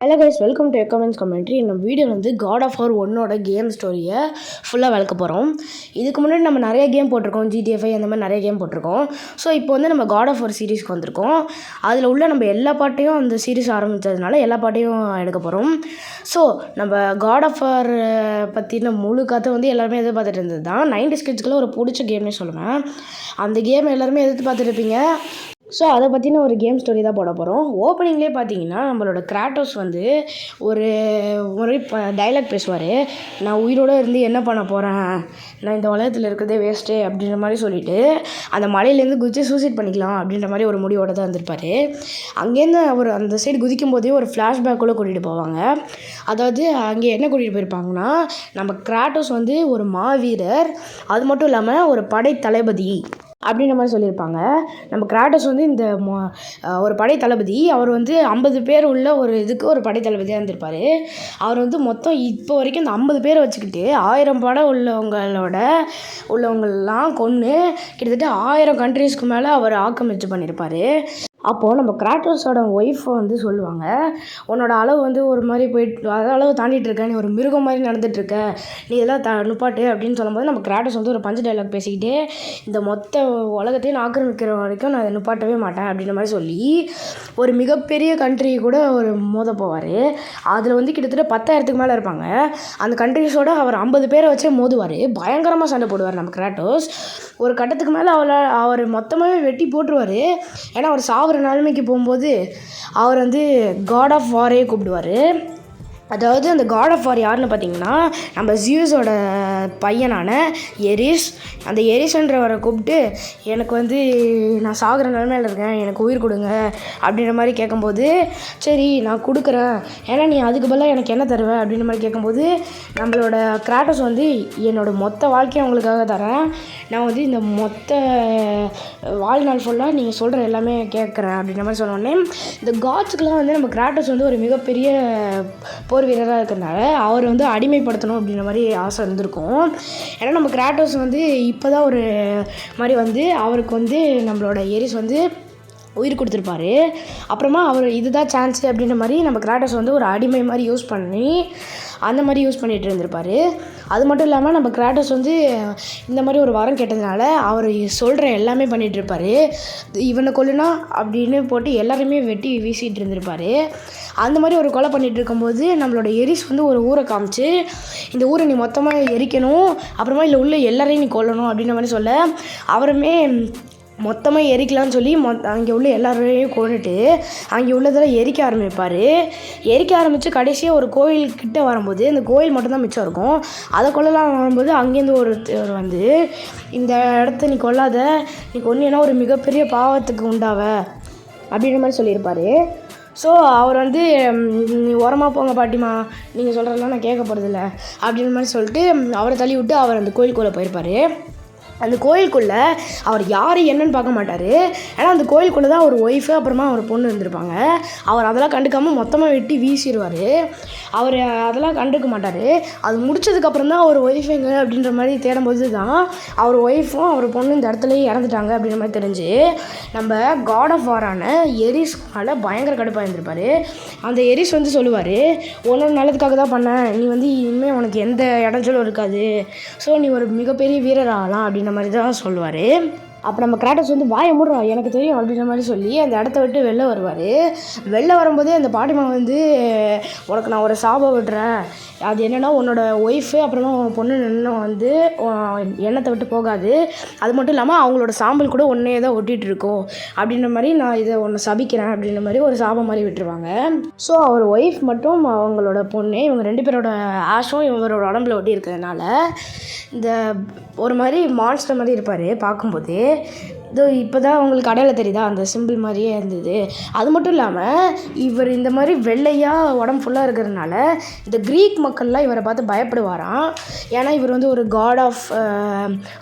Hello guys, welcome to எக்கமெண்ட்ஸ் commentary. இந்த video வந்து காட் ஆஃப் வார் 1 கேம் ஸ்டோரியை ஃபுல்லாக விளக்க போகிறோம். இதுக்கு முன்னாடி நம்ம நிறைய கேம் போட்டிருக்கோம், GTA 5 அந்த மாதிரி நிறைய கேம் போட்டிருக்கோம். ஸோ இப்போ வந்து நம்ம காட் ஆஃப் வார் சீரிஸ்க்கு வந்திருக்கோம். அதில் உள்ள நம்ம எல்லா பாட்டையும் அந்த சீரிஸ் ஆரம்பித்ததுனால எல்லா பாட்டையும் எடுக்க போகிறோம். ஸோ நம்ம காட் ஆஃப் வார் பற்றின முழு கதை வந்து எல்லாருமே எதிர்பார்த்துட்டு இருந்தது தான். 90s கிட்ஸ்க்குள்ள ஒரு பிடிச்ச கேம்னே சொல்லுவேன். அந்த கேம் எல்லாருமே எதிர்பார்த்துட்டு இருப்பீங்க. ஸோ அதை பற்றின ஒரு கேம் ஸ்டோரி தான் போட போகிறோம். ஓப்பனிங்லேயே பார்த்தீங்கன்னா நம்மளோட கிராட்டோஸ் வந்து ஒரு ஒரு டைலாக் பேசுவார். நான் உயிரோடு இருந்து என்ன பண்ண போகிறேன், நான் இந்த உலகத்தில் இருக்கிறதே வேஸ்ட்டு அப்படின்ற மாதிரி சொல்லிவிட்டு அந்த மலையிலேருந்து குதித்து சூசைட் பண்ணிக்கலாம் அப்படின்ற மாதிரி ஒரு முடிவோடு தான் இருந்திருப்பார். அங்கேருந்து அவர் அந்த சைடு குதிக்கும் போதே ஒரு ஃப்ளாஷ்பேக்குள்ளே கூட்டிகிட்டு போவாங்க. அதாவது அங்கே என்ன கூட்டிகிட்டு போயிருப்பாங்கன்னா, நம்ம கிராட்டோஸ் வந்து ஒரு மாவீரர், அது மட்டும் இல்லாமல் ஒரு படை தளபதி அப்படின்ற மாதிரி சொல்லியிருப்பாங்க. நம்ம கிராட்டோஸ் வந்து இந்த ஒரு படை தளபதி. அவர் வந்து 50 பேர் உள்ள ஒரு இதுக்கு ஒரு படை தளபதியாக இருந்திருப்பார். அவர் வந்து மொத்தம் இப்போ வரைக்கும் இந்த 50 பேரை வச்சுக்கிட்டு 1000 படம் உள்ளவங்களெலாம் கொன்று கிட்டத்தட்ட 1000 கண்ட்ரீஸ்க்கு மேலே அவர் ஆக்கிரமிச்சு பண்ணியிருப்பார். அப்போது நம்ம கிராட்டோஸோட ஒய்ஃபை வந்து சொல்லுவாங்க, உன்னோட அளவு வந்து ஒரு மாதிரி போயிட்டு அளவு தாண்டிட்டு இருக்க, நீ ஒரு மிருகம் மாதிரி நடந்துகிட்ருக்க, நீ இதெல்லாம் நிப்பாட்டு அப்படின்னு சொல்லும்போது நம்ம கிராட்டோஸ் வந்து ஒரு பஞ்சு டைலாக் பேசிக்கிட்டே இந்த மொத்த உலகத்தையும் ஆக்கிரமிக்கிற வரைக்கும் நான் நிப்பாட்டவே மாட்டேன் அப்படின்ற மாதிரி சொல்லி ஒரு மிகப்பெரிய கண்ட்ரி கூட ஒரு மோத போவார். அதில் வந்து கிட்டத்தட்ட 10,000க்கு மேலே இருப்பாங்க. அந்த கண்ட்ரிஸோட அவர் 50 பேரை வச்சே மோதுவார். பயங்கரமாக சண்டை போடுவார் நம்ம கிராட்டோஸ். ஒரு கட்டத்துக்கு மேலே அவர் மொத்தமாகவே வெட்டி போட்டுருவார். ஏன்னா அவர் சாவர நிலைமைக்கு போகும்போது அவர் வந்து காட் ஆஃப் வாரே கூப்பிடுவார். அதாவது அந்த காட் ஆஃப் வார் யாருன்னு பார்த்தீங்கன்னா, நம்ம ஜியூஸோட பையனான எரிஸ். அந்த எரிஸ்ன்றவரை கூப்பிட்டு, எனக்கு வந்து நான் சாகிற நிலைமையில் இருக்கேன், எனக்கு உயிர் கொடுங்க அப்படின்ற மாதிரி கேட்கும்போது, சரி நான் கொடுக்குறேன், ஏன்னா நீ அதுக்கு பதிலாக எனக்கு என்ன தருவேன் அப்படின்ற மாதிரி கேட்கும்போது, நம்மளோட கிராட்டோஸ் வந்து என்னோடய மொத்த வாழ்க்கையை அவங்களுக்காக தரேன், நான் வந்து இந்த மொத்த வாழ்நாள் ஃபுல்லாக நீங்கள் சொல்கிற எல்லாமே கேட்குறேன் அப்படின்ற மாதிரி சொன்னோடனே, இந்த காட்ஸுக்கெலாம் வந்து நம்ம கிராட்டோஸ் வந்து ஒரு மிகப்பெரிய போர் வீரராக இருக்கிறனால அவர் வந்து அடிமைப்படுத்தணும் அப்படின்ற மாதிரி ஆசை இருந்திருக்கும். ஏன்னா நம்ம கிராட்டோஸ் வந்து இப்போ தான் ஒரு மாதிரி வந்து அவருக்கு வந்து நம்மளோட எரிஸ் வந்து உயிர் கொடுத்துருப்பாரு. அப்புறமா அவர் இதுதான் சான்ஸு அப்படின்ற மாதிரி நம்ம கிராட்டோஸ் வந்து ஒரு அடிமை மாதிரி யூஸ் பண்ணிகிட்டு இருந்திருப்பார். அது மட்டும் இல்லாமல் நம்ம கிராட்டோஸ் வந்து இந்த மாதிரி ஒரு வரம் கேட்டதுனால அவர் சொல்கிற எல்லாமே பண்ணிகிட்ருப்பார். இவனை கொல்லுனா அப்படின்னு போட்டு எல்லாருமே வெட்டி வீசிகிட்டு இருந்திருப்பார். அந்த மாதிரி ஒரு கொலை பண்ணிகிட்டு இருக்கும்போது நம்மளோட எரிஸ் வந்து ஒரு ஊரை காமிச்சு, இந்த ஊரை நீ மொத்தமாக எரிக்கணும், அப்புறமா இல்லை உள்ள எல்லாரையும் நீ கொல்லணும் அப்படின்ற மாதிரி சொல்ல, அவருமே மொத்தமாக எரிக்கலான்னு சொல்லி அங்கே உள்ள எல்லாரையும் கொண்டுட்டு அங்கே உள்ளதெல்லாம் எரிக்க ஆரம்பித்து கடைசியாக ஒரு கோயில்கிட்ட வரும்போது இந்த கோயில் மட்டும்தான் மிச்சம் இருக்கும். அதை கொல்லலாம் வரும்போது அங்கேருந்து ஒரு வந்து, இந்த இடத்த நீ கொல்லாத, நீ கொன்னீன்னா ஒரு மிகப்பெரிய பாவத்துக்கு உண்டாவ அப்படின்ற மாதிரி சொல்லியிருப்பார். ஸோ அவர் வந்து, நீ உரமாக போங்க பாட்டிமா, நீங்கள் சொல்கிறதெல்லாம் நான் கேட்க போகிறதில்ல அப்படின்ற மாதிரி சொல்லிட்டு அவரை தள்ளி விட்டு அவர் அந்த கோயிலுக்குள்ளே போயிருப்பார். அந்த கோயிலுக்குள்ளே அவர் யார் என்னன்னு பார்க்க மாட்டார். ஏன்னா அந்த கோயிலுக்குள்ளே தான் ஒரு ஒய்ஃபு அப்புறமா ஒரு பொண்ணு இருந்திருப்பாங்க. அவர் அதெல்லாம் கண்டுக்காமல் மொத்தமாக வெட்டி வீசிடுவார். அவர் அதெல்லாம் கண்டுக்க மாட்டார். அது முடிச்சதுக்கப்புறம் தான் அவர் ஒய்ஃப் எங்க அப்படின்ற மாதிரி தேடும்போது தான் அவர் ஒய்ஃபும் அவர் பொண்ணு இந்த இடத்துலையே இறந்துட்டாங்க அப்படின்ற மாதிரி தெரிஞ்சு நம்ம காட் ஆஃப் வாரான எரிஸ் மேலே பயங்கர கடுப்பாக இருந்திருப்பார். அந்த எரிஸ் வந்து சொல்லுவார், உன்னோட நல்லதுக்காக தான் பண்ணேன், நீ வந்து இனிமேல் உனக்கு எந்த இடைஞ்சலும் இருக்காது, ஸோ நீ ஒரு மிகப்பெரிய வீரர் ஆகலாம் அப்படின்ற மாதிரி தான் சொல்லுவார். அப்போ நம்ம கிராட்டோஸ் வந்து வாயை மூடுறா, எனக்கு தெரியும் அப்படின்ற மாதிரி சொல்லி அந்த இடத்த விட்டு வெளில வருவார். வெளில வரும்போதே அந்த பாட்டிமா வந்து, உனக்கு நான் ஒரு சாபம் விடுறேன், அது என்னென்னா உன்னோட ஒய்ஃபு அப்புறமா உன் பொண்ணு இன்னும் வந்து எண்ணத்தை விட்டு போகாது, அது மட்டும் இல்லாமல் அவங்களோட சாம்பல் கூட ஒன்றே தான் ஒட்டிகிட்டு இருக்கும் அப்படின்ற மாதிரி நான் இதை ஒன்று சபிக்கிறேன் அப்படின்ற மாதிரி ஒரு சாபம் மாதிரி விட்டுருவாங்க. ஸோ அவர் ஒய்ஃப் மட்டும் அவங்களோட பொண்ணு, இவங்க 2 பேரோட ஆஷும் இவரோட உடம்புல ஒட்டி இருக்கிறதுனால இந்த ஒரு மாதிரி மான்ஸ்டர் மாதிரி இருப்பார் பார்க்கும்போது. இதோ இப்போ தான் உங்களுக்கு அடையாளம் தெரியுதா, அந்த சிம்பிள் மாதிரியே இருந்தது. அது மட்டும் இல்லாமல் இவர் இந்த மாதிரி வெள்ளையாக உடம்பு ஃபுல்லாக இருக்கிறதுனால இந்த க்ரீக் மக்கள்லாம் இவரை பார்த்து பயப்படுவாராம். ஏன்னா இவர் வந்து ஒரு காட் ஆஃப்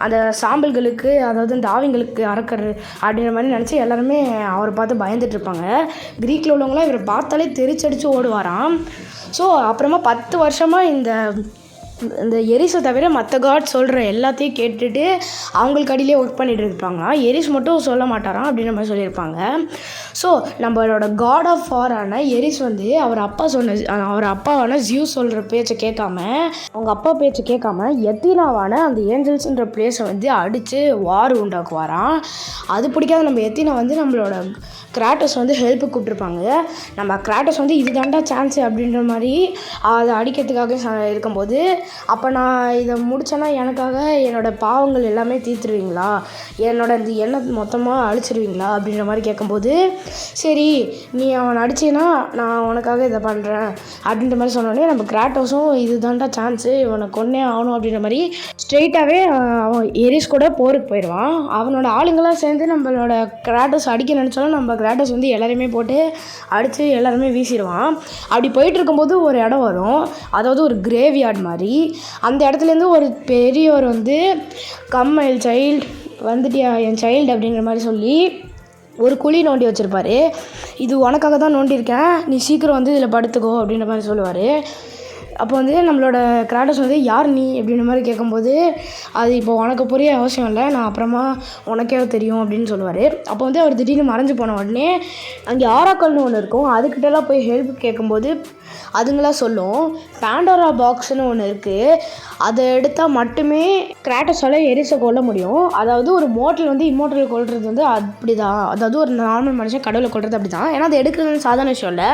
அந்த சாம்பல்களுக்கு, அதாவது இந்த ஆவிங்களுக்கு அறக்கிறது அப்படின்ற மாதிரி நினச்சி எல்லாருமே அவரை பார்த்து பயந்துட்டுருப்பாங்க. க்ரீக்கில் உள்ளவங்களாம் இவரை பார்த்தாலே தெரிச்சடிச்சு ஓடுவாராம். ஸோ அப்புறமா 10 வருஷமாக இந்த இந்த எரிஸை தவிர மற்ற காட் சொல்கிற எல்லாத்தையும் கேட்டுட்டு அவங்களுக்கு அடியிலே ஒர்க் பண்ணிட்டு இருப்பாங்களாம். எரிஸ் மட்டும் சொல்ல மாட்டாராம் அப்படின்ற மாதிரி சொல்லியிருப்பாங்க. ஸோ நம்மளோட காட் ஆஃப் வாரான எரிஸ் வந்து அவர் அப்பாவான ஜியூஸ் சொல்கிற பேச்சை கேட்காம, அவங்க அப்பா பேச்சை கேட்காம எத்தினாவான அந்த ஏஞ்சல்ஸ்ன்ற பிளேஸை வந்து அடித்து வார் உண்டாக்குவாராம். அது பிடிக்காத நம்ம எத்தினா வந்து நம்மளோட கிராட்டஸ் வந்து ஹெல்ப்பு கூப்பிட்ருப்பாங்க. நம்ம கிராட்டஸ் வந்து இது தாண்டா சான்ஸு அப்படின்ற மாதிரி அதை அடிக்கிறதுக்காக இருக்கும்போது, அப்போ நான் இதை முடித்தேன்னா எனக்காக என்னோடய பாவங்கள் எல்லாமே தீர்த்துருவீங்களா, என்னோட இந்த எண்ணெய் மொத்தமாக அழிச்சிருவீங்களா அப்படின்ற மாதிரி கேட்கும்போது, சரி நீ அவனை அடிச்சின்னா நான் உனக்காக இதை பண்ணுறேன் அப்படின்ற மாதிரி சொன்னோடனே நம்ம கிராட்டஸும் இது தாண்டா சான்ஸு, இவனை கொன்னே ஆகணும் அப்படின்ற மாதிரி ஸ்ட்ரெயிட்டாகவே அவன் எரிஸ் கூட போருக்கு போயிடுவான். அவனோட ஆளுங்களாம் சேர்ந்து நம்மளோட கிராட்டஸ் அடிக்க நினச்சாலும் நம்ம கிராட்டஸ் வந்து எல்லாருமே போட்டு அடித்து எல்லாருமே வீசிடுவான். அப்படி போயிட்டு இருக்கும்போது ஒரு இடம் வரும், அதாவது ஒரு கிரேவ்யார்ட் மாதிரி. அந்த இடத்துலேருந்து ஒரு பெரியவர் வந்து கம் மை சைல்டு, வந்துட்டியா என் சைல்டு அப்படிங்கிற மாதிரி சொல்லி ஒரு குழி நோண்டி வச்சுருப்பாரு. இது உனக்காக தான் நோண்டியிருக்கேன், நீ சீக்கிரம் வந்து இதில் படுத்துக்கோ அப்படின்ற மாதிரி சொல்லுவார். அப்போ வந்து நம்மளோட கிராட்டஸ் வந்து யார் நீ அப்படின்ற மாதிரி கேட்கும்போது, அது இப்போ உனக்கு புரிய அவசியம் இல்லை, நான் அப்புறமா உனக்கே தெரியும் அப்படின்னு சொல்லுவார். அப்போ வந்து அவர் திடீர்னு மறைஞ்சு போன உடனே அங்கே ஆராக்கல்னு ஒன்று இருக்கும், அதுக்கிட்டலாம் போய் ஹெல்ப் கேட்கும்போது அதுங்களாம் சொல்லும் பேண்டோரா பாக்ஸ்னு ஒன்று இருக்குது, அதை எடுத்தால் மட்டுமே கிராட்டஸால் எரிஸை கொல்ல முடியும். அதாவது ஒரு மோட்டல் வந்து இம்மோட்டல் கொல்றது வந்து அப்படி தான், அதாவது ஒரு நார்மல் மனுஷன் கடவுளை கொல்றது அப்படி தான். ஏன்னா அதை எடுக்கிறது சாதாரண விஷயம் இல்லை,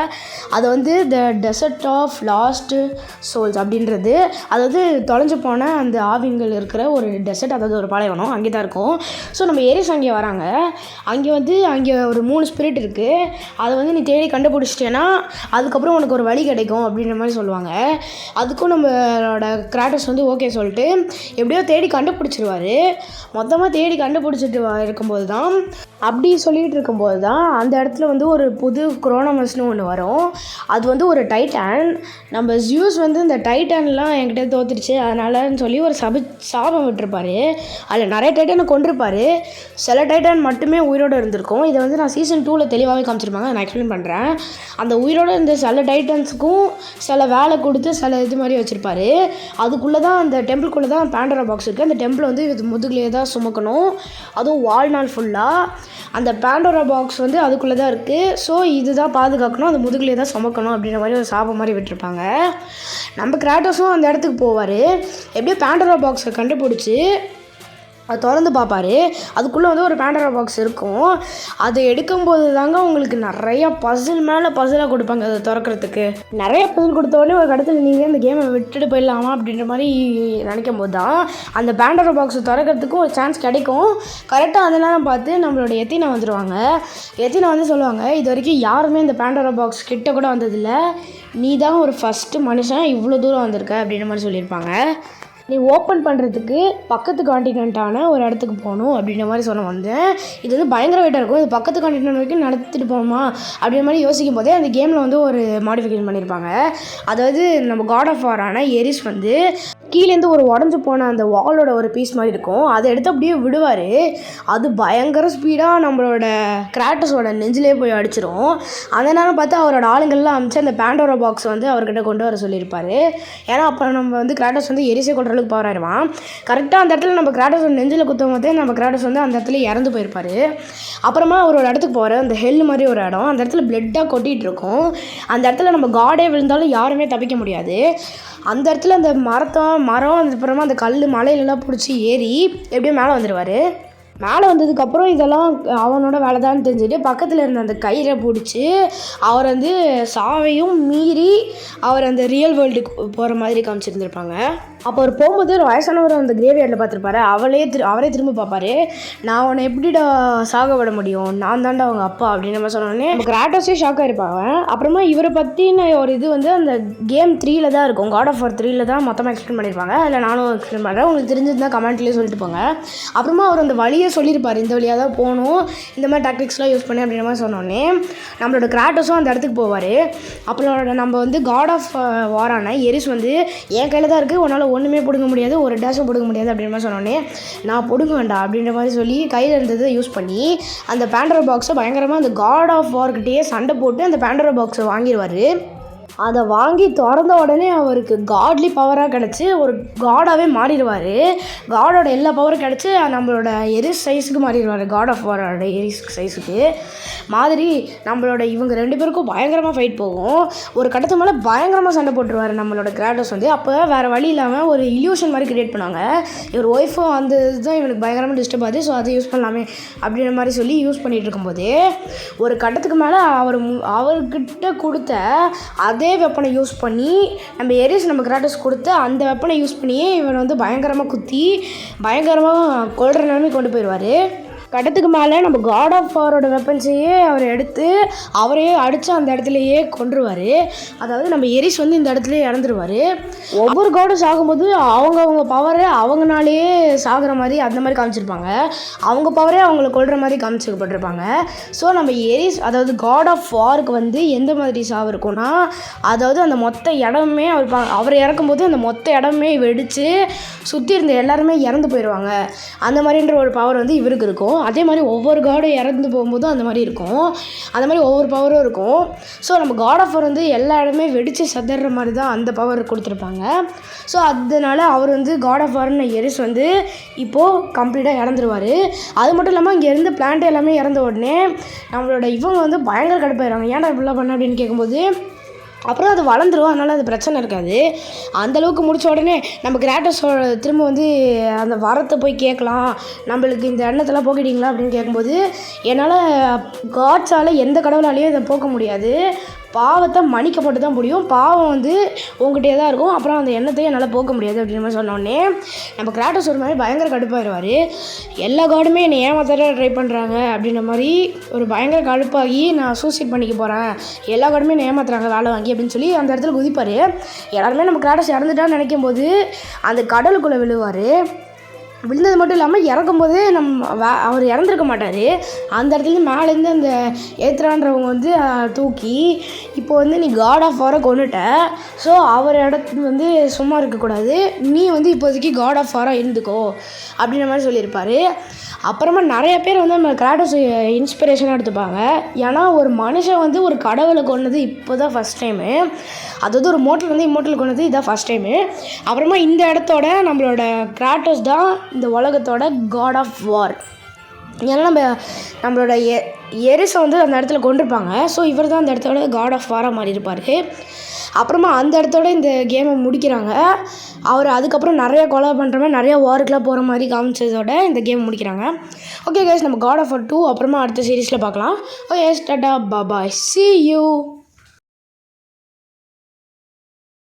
அதை வந்து the desert of lost souls அப்படின்றது, அதாவது தொலைஞ்சு போன அந்த ஆவிங்கள் இருக்கிற ஒரு டெசர்ட், அதாவது ஒரு பாலைவனம் அங்கே தான் இருக்கும். ஸோ நம்ம எரிஸ் அங்கே வராங்க, அங்கே ஒரு 3 ஸ்பிரிட் இருக்குது, அதை வந்து நீ தேடி கண்டுபிடிச்சிட்டேன்னா அதுக்கப்புறம் உனக்கு ஒரு வழி கிடைக்கும் அப்படின்ற மாதிரி சொல்லுவாங்க. அதுக்கும் நம்மளோட கிராட்டஸ் வந்து ஓகே சொல்லிட்டு எப்படியோ தேடி கண்டுபிடிச்சிருவார். மொத்தமாக தேடி கண்டுபிடிச்சிட்டு இருக்கும்போது தான், அப்படி சொல்லிகிட்டு இருக்கும்போது தான் அந்த இடத்துல வந்து ஒரு புது குரோனமஸ்னு ஒன்று வரும். அது வந்து ஒரு டைட்டன். நம்ம ஜியூஸ் வந்து இந்த டைட்டன்லாம் என்கிட்ட தோத்துருச்சு அதனாலன்னு சொல்லி ஒரு சாபம் விட்டுருப்பார். அதில் நிறைய டைட்டனை கொண்டிருப்பார், சில டைட்டன் மட்டுமே உயிரோடு இருந்திருக்கும். இதை வந்து நான் சீசன் 2 தெளிவாகவே காமிச்சிருப்பாங்க, நான் எக்ஸ்பிளைன் பண்ணுறேன். அந்த உயிரோடு இருந்த சில டைட்டன்ஸுக்கும் சில வேலை கொடுத்து சில இது மாதிரி வச்சுருப்பார். அதுக்குள்ளே தான் அந்த டெம்பிள்குள்ளே தான் பேண்டோரா பாக்ஸ் இருக்குது. அந்த டெம்பிள் வந்து இது முதுகுலேயே தான் சுமக்கணும், அதுவும் வாழ்நாள் ஃபுல்லாக. அந்த பேண்டோரா பாக்ஸ் வந்து அதுக்குள்ளே தான் இருக்குது. ஸோ இதுதான் பாதுகாக்கணும், அந்த முதுகுலேயே தான் சுமக்கணும் அப்படின்ற மாதிரி ஒரு சாபம் மாதிரி விட்டுருப்பாங்க. நம்ம கிராட்டஸும் அந்த இடத்துக்கு போவார். எப்படியோ பேண்டோரா பாக்ஸை கண்டுபிடிச்சி அதை திறந்து பார்ப்பார். அதுக்குள்ளே வந்து ஒரு பேண்டோரா பாக்ஸ் இருக்கும். அதை எடுக்கும்போது தாங்க உங்களுக்கு நிறையா பசில் மேலே பசிலாக கொடுப்பாங்க. அதை திறக்கிறதுக்கு நிறைய பசில் கொடுத்தோடனே ஒரு இடத்துல நீங்கள் இந்த கேமை விட்டுட்டு போயிடலாமா அப்படின்ற மாதிரி நினைக்கும் போது தான் அந்த பேண்டோரா பாக்ஸை திறக்கிறதுக்கும் ஒரு சான்ஸ் கிடைக்கும். கரெக்டாக அதெல்லாம் பார்த்து நம்மளோட எத்தினா வந்துடுவாங்க. எத்தினா வந்து சொல்லுவாங்க, இது வரைக்கும் யாருமே இந்த பேண்டோரா பாக்ஸ் கிட்ட கூட வந்ததில்லை, நீ தான் ஒரு ஃபஸ்ட்டு மனுஷன் இவ்வளோ தூரம் வந்திருக்க அப்படின்ற மாதிரி சொல்லியிருப்பாங்க. நீ ஓப்பன் பண்ணுறதுக்கு பக்கத்து காண்டினென்ட்டான ஒரு இடத்துக்கு போகணும் அப்படின்ற மாதிரி சொன்ன வந்தேன். இது வந்து பயங்கர வெயிட்டாக இருக்கும், இது பக்கத்து காண்டினென்ட் வரைக்கும் நடத்திட்டு போகணுமா அப்படின்ற மாதிரி யோசிக்கும் போதே அந்த கேமில் வந்து ஒரு மாடிஃபிகேஷன் பண்ணியிருப்பாங்க. அதாவது நம்ம காட் ஆஃப் வாரான எரிஸ் வந்து கீழேருந்து ஒரு உடஞ்சி போன அந்த வாலோட ஒரு பீஸ் மாதிரி இருக்கும், அதை எடுத்து அப்படியே விடுவார். அது பயங்கர ஸ்பீடாக நம்மளோட கிராட்டஸோட நெஞ்சிலே போய் அடிச்சிடும். அந்த நேரம் பார்த்து அவரோட ஆளுங்கள்லாம் அமிச்சு அந்த பேண்டோரா பாக்ஸ் வந்து அவர்கிட்ட கொண்டு வர சொல்லியிருப்பார். ஏன்னா அப்போ நம்ம வந்து கிராட்டஸ் வந்து எரிசை கொண்டு பவர் ஆயிடுவான். கரெக்டாக அந்த இடத்துல நம்ம கிராட்டஸ் நெஞ்சில் குத்தும் போதே நம்ம கிராட்டஸ் வந்து அந்த இடத்துல இறந்து போயிருப்பார். அப்புறமா அவர் ஒரு இடத்துக்கு போகிறார், அந்த ஹெல் மாதிரி ஒரு இடம், அந்த இடத்துல பிளட்டாக கொட்டிகிட்டு இருக்கும். அந்த இடத்துல நம்ம காடே விழுந்தாலும் யாருமே தப்பிக்க முடியாது. அந்த இடத்துல அந்த மரம் அப்புறமா அந்த கல் மலையிலலாம் பிடிச்சி ஏறி எப்படியும் மேலே வந்துடுவார். மேலே வந்ததுக்கப்புறம் இதெல்லாம் அவனோட வேலை தான் தெரிஞ்சுட்டு பக்கத்தில் இருந்த அந்த கயிறை பிடிச்சி அவர் வந்து சாவையும் மீறி அவர் அந்த ரியல் வேர்ல்டுக்கு போகிற மாதிரி காமிச்சிருந்துருப்பாங்க. அப்போ அவர் போகும்போது ஒரு வயசானவர் அந்த கிரேவியார்டில் பார்த்துருப்பாரு. அவரே திரும்ப பார்ப்பாரு, நான் அவனை எப்படிடா சாக விட முடியும், நான் தாண்டா அவங்க அப்பா அப்படின்னு நம்ம சொன்னோடனே நமக்கு கிராட்டஸே ஷாக்காக இருப்பாங்க. அப்புறமா இவரை பற்றின ஒரு இது வந்து அந்த கேம் 3 தான் இருக்கும், காட் ஆஃப் வார் 3 தான் மொத்தமாக எக்ஸ்பிளைன் பண்ணியிருப்பாங்க. அதில் நானும் எக்ஸ்பிளைன் பண்ணுறேன், உங்களுக்கு தெரிஞ்சிருந்தால் கமெண்ட்லேயே சொல்லிட்டு போங்க. அப்புறமா அவர் அந்த வழியை சொல்லியிருப்பார், இந்த வழியாக தான் போகணும், இந்த மாதிரி டாக்டிக்ஸ்லாம் யூஸ் பண்ணி அப்படின்ற மாதிரி சொன்னோடனே நம்மளோட கிராட்டஸும் அந்த இடத்துக்கு போவார். அப்புறம் நம்ம வந்து காட் ஆஃப் வாரான எரிஸ் வந்து என் கையில் தான் இருக்குது, உன்னால் ஒன்றுமே பிடுங்க முடியாது, ஒரு டேஷும் பிடுங்க முடியாது அப்படின்ற மாதிரி சொன்னோடனே நான் பிடுங்க வேண்டாம் அப்படின்ற மாதிரி சொல்லி கையில் இருந்ததை யூஸ் பண்ணி அந்த பேண்டோரா பாக்ஸை பயங்கரமாக அந்த காட் ஆஃப் வார்கிட்டேயே சண்டை போட்டு அந்த பேண்டோரா பாக்ஸை வாங்கிடுவார். அதை வாங்கி திறந்த உடனே அவருக்கு காட்லி பவராக கிடச்சி ஒரு காடாகவே மாறிடுவார். காடோட எல்லா பவரும் கிடச்சி நம்மளோட எரிஸ் சைஸுக்கு மாறிடுவார். காட் ஆஃப் வாரோட எரிஸ் சைஸுக்கு மாதிரி நம்மளோட இவங்க 2 பேருக்கும் பயங்கரமாக ஃபைட் போகும். ஒரு கட்டத்துக்கு மேலே பயங்கரமாக சண்டை போட்டுருவார் நம்மளோட கிராட்டோஸ் வந்து. அப்போ வேறு வழி இல்லாமல் ஒரு இல்யூஷன் மாதிரி கிரியேட் பண்ணுவாங்க. இவர் ஒய்ஃபும் அந்த இதுதான் இவனுக்கு பயங்கரமாக டிஸ்டர்ப் ஆகுது, ஸோ அதை யூஸ் பண்ணலாமே அப்படின்ற மாதிரி சொல்லி யூஸ் பண்ணிகிட்டு இருக்கும்போது ஒரு கட்டத்துக்கு மேலே அவர்கிட்ட கொடுத்த அதே வெப்பனை யூஸ் பண்ணி நம்ம எரிஸ் நம்ம கிராட்டோஸ் கொடுத்து அந்த வெப்பனை யூஸ் பண்ணியே இவனை வந்து பயங்கரமாக குத்தி பயங்கரமாக கொல்ற நிலைமை கொண்டு போயிடுவார். கட்டத்துக்கு மேலே நம்ம காட் ஆஃப் வாரோட வெப்பன்ஸையே அவர் எடுத்து அவரையே அடித்து அந்த இடத்துலையே கொன்றுவார். அதாவது நம்ம எரிஸ் வந்து இந்த இடத்துலையே இறந்துருவார். ஒவ்வொரு காடும் சாகும்போது அவங்க பவரை அவங்கனாலேயே சாகிற மாதிரி அந்த மாதிரி காமிச்சிருப்பாங்க. அவங்க பவரே அவங்கள கொல்ற மாதிரி காமிச்சிக்கப்பட்டிருப்பாங்க. ஸோ நம்ம எரிஸ் அதாவது காட் ஆஃப் வாருக்கு வந்து எந்த மாதிரி சாவு இருக்கும்னா, அதாவது அந்த மொத்த இடமே அவர் இறக்கும்போது அந்த மொத்த இடமே வெடித்து சுற்றி இருந்த எல்லாருமே இறந்து போயிடுவாங்க. அந்த மாதிரின்ற ஒரு பவர் வந்து இவருக்கு இருக்கும். அதே மாதிரி ஒவ்வொரு காடும் இறந்து போகும்போதும் அந்த மாதிரி இருக்கும். அந்த மாதிரி ஒவ்வொரு பவரும் இருக்கும். ஸோ நம்ம காட் ஆஃப் வார் வந்து எல்லா இடமே வெடித்து சதற மாதிரி தான் அந்த பவர் கொடுத்துருப்பாங்க. ஸோ அதனால அவர் வந்து காட் ஆஃப் வார்னு எரிஸ் வந்து இப்போது கம்ப்ளீட்டாக இறந்துருவார். அது மட்டும் இல்லாமல் இங்கே இருந்து பிளான்ட் எல்லாமே இறந்த உடனே நம்மளோட இவங்க வந்து பயங்கர கடுப்பாயிடுறாங்க. ஏன்டா இப்படிலாம் பண்ண அப்படின்னு கேட்கும்போது அப்புறம் அது வளர்ந்துரும், அதனால் அது பிரச்சனை இருக்காது. அந்தளவுக்கு முடித்த உடனே நம்ம கிராட்டோஸோட திரும்ப வந்து அந்த வரத்தை போய் கேட்கலாம், நம்மளுக்கு இந்த எண்ணத்தெல்லாம் போக்கிட்டீங்களா அப்படின்னு கேட்கும்போது, என்னால் காட்ஸால் எந்த கடவுளாலேயும் இதை போக்க முடியாது, பாவத்தை மன்னிக்கப்பட்டு தான் முடியும், பாவம் வந்து உங்கள்கிட்டே தான் இருக்கும், அப்புறம் அந்த எண்ணத்தையும் என்னால் போக்க முடியாது அப்படின்ற மாதிரி சொன்னோடனே நம்ம கிராட்டோஸ் ஒரு மாதிரி பயங்கர கடுப்பாயிடுவார். எல்லா காடுமே என்னை ஏமாத்த ட்ரை பண்ணுறாங்க அப்படின்ற மாதிரி ஒரு பயங்கர கடுப்பாகி நான் சூசைட் பண்ணிக்க போகிறேன், எல்லா காடுமே என்னை ஏமாத்துறாங்க வேலை வாங்கி அப்படின்னு சொல்லி அந்த இடத்துல குதிப்பார். எல்லாருமே நம்ம கிராட்டோஸ் இறந்துட்டான்னு நினைக்கும் போது அந்த கடலுக்குள்ளே விழுவார். விழுந்தது மட்டும் இல்லாமல் இறக்கும்போது அவர் இறந்துருக்க மாட்டார். அந்த இடத்துல மேலேருந்து அந்த ஏத்ரான்றவங்க வந்து தூக்கி இப்போ வந்து நீ காட் ஆஃப் வாரை கொண்டுட்ட, ஸோ அவர் இடத்துல வந்து சும்மா இருக்கக்கூடாது, நீ வந்து இப்போதைக்கு காட் ஆஃப் வாராக இருந்துக்கோ அப்படின்ற மாதிரி சொல்லியிருப்பார். அப்புறமா நிறைய பேர் வந்து நம்ம கிராட்டோஸ் இன்ஸ்பிரேஷனாக எடுத்துப்பாங்க. ஏன்னா ஒரு மனுஷன் வந்து ஒரு கடவுளை கொண்டது இப்போ தான் ஃபஸ்ட் டைமு, அதாவது ஒரு மோட்டல் வந்து இம்மோட்டல் கொண்டது இதுதான் ஃபஸ்ட் டைமு. அப்புறமா இந்த இடத்தோட நம்மளோட கிராட்டோஸ் தான் இந்த உலகத்தோட காட் ஆஃப் வார். ஏன்னா நம்மளோட எரிஸை வந்து அந்த இடத்துல கொண்டிருப்பாங்க. ஸோ இவர் தான் அந்த இடத்தோட காட் ஆஃப் வாராக மாறி இருப்பார். அப்புறமா அந்த இடத்தோட இந்த கேமை முடிக்கிறாங்க. அவர் அதுக்கப்புறம் நிறையா கொலை பண்ணுற மாதிரி நிறையா வாருக்கெலாம் போகிற மாதிரி காமிச்சதோட இந்த கேம் முடிக்கிறாங்க. ஓகே கைஸ், நம்ம காட் ஆஃப் வார் 2 அப்புறமா அடுத்த சீரீஸில் பார்க்கலாம். Okay Tata bye, see you.